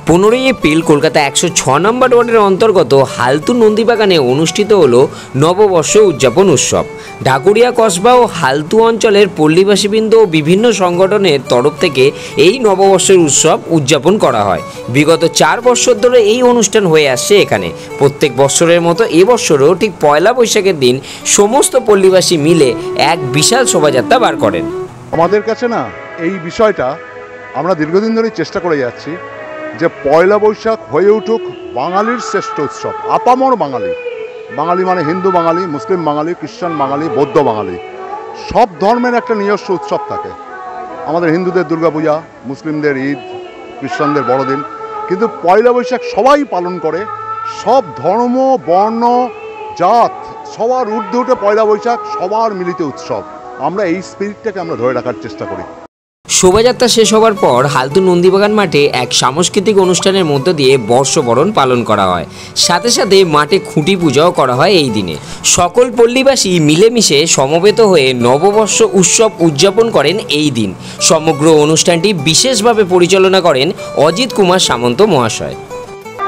15ই April Kolkata 106 নম্বর ওয়ার্ডের অন্তর্গত হালতু নন্দীবাগানে অনুষ্ঠিত হলো নববর্ষ উদযাপন উৎসব। ঢাকুরিয়া কসবা ও হালতু অঞ্চলের পল্লীবাসীবৃন্দ ও বিভিন্ন সংগঠনের তরফ থেকে এই নববর্ষের উৎসব উদযাপন করা হয়। বিগত 4 বছর ধরে এই অনুষ্ঠান হয়ে আসছে এখানে। প্রত্যেক বছরের মতো এবছরও ঠিক পয়লা বৈশাখের দিন সমস্ত পল্লীবাসী মিলে এক বিশাল শোভাযাত্রা বার করেন। আমাদের কাছে না এই বিষয়টা আমরা দীর্ঘদিন ধরেই চেষ্টা করে যাচ্ছি যে পয়লা বৈশাখ হয়ে উঠুক বাঙালির শ্রেষ্ঠ উৎসব। আপামর বাঙালি, বাঙালি মানে হিন্দু বাঙালি, মুসলিম বাঙালি, খ্রিস্টান বাঙালি, বৌদ্ধ বাঙালি, সব ধর্মের একটা নিজস্ব উৎসব থাকে। আমাদের হিন্দুদের দুর্গাপূজা, মুসলিমদের ঈদ, খ্রিস্টানদের বড়দিন, কিন্তু পয়লা বৈশাখ সবাই পালন করে। সব ধর্ম, বর্ণ, জাত সবার ঊর্ধ্বে উঠে পয়লা বৈশাখ সবার মিলিত উৎসব। আমরা এই স্পিরিটটাকে আমরা ধরে রাখার চেষ্টা করি। শোভাযাত্রা শেষ হওয়ার পর হালতু নন্দীবাগান মাঠে এক সাংস্কৃতিক অনুষ্ঠানের মধ্য দিয়ে বর্ষবরণ পালন করা হয়। সাথে সাথে মাঠে খুঁটি পূজাও করা হয় এই দিনে। সকল পল্লীবাসী মিলেমিশে সমবেত হয়ে নববর্ষ উৎসব উদযাপন করেন এই দিন। সমগ্র অনুষ্ঠানটি বিশেষভাবে পরিচালনা করেন অজিত কুমার সামন্ত মহাশয়।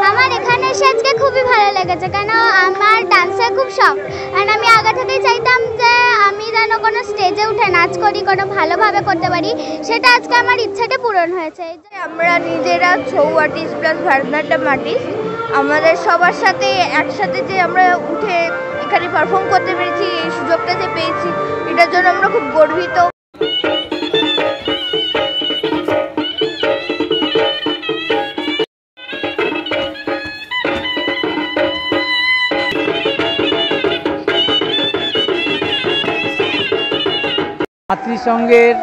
আমার এখানে এসে আজকে খুবই ভালো লেগেছে, কেন আমার ডান্সে খুব শখ। আর আমি আগে থেকেই চাইতাম যে আমি যেন কোনো স্টেজে উঠে নাচ করি, কোনো ভালোভাবে করতে পারি। সেটা আজকে আমার ইচ্ছাটা পূরণ হয়েছে। আমরা নিজেরা Chhau artist plus Bharatanatyam artist, আমাদের সবার সাথে একসাথে যে আমরা উঠে এখানে পারফর্ম করতে পেরেছি, এই সুযোগটা যে পেয়েছি, এটার জন্য আমরা খুব গর্বিত। মাতৃসংঘের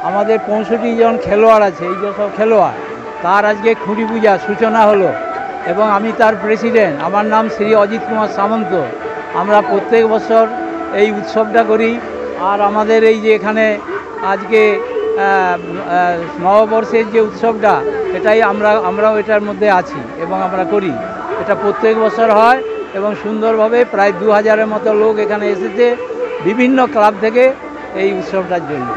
আমাদের 65 জন খেলোয়াড় আছে, এই যে সব খেলোয়াড়, তার আজকে খুঁটি পূজা সূচনা হলো এবং আমি তার প্রেসিডেন্ট। আমার নাম শ্রী অজিত কুমার সামন্ত। আমরা প্রত্যেক বছর এই উৎসবটা করি। আর আমাদের এই যে এখানে আজকে নববর্ষের যে উৎসবটা, এটাই আমরাও এটার মধ্যে আছি এবং আমরা করি। এটা প্রত্যেক বছর হয় এবং সুন্দরভাবে প্রায় 2000-এর মতো লোক এখানে এসেছে বিভিন্ন ক্লাব থেকে এই উৎসবটার জন্য।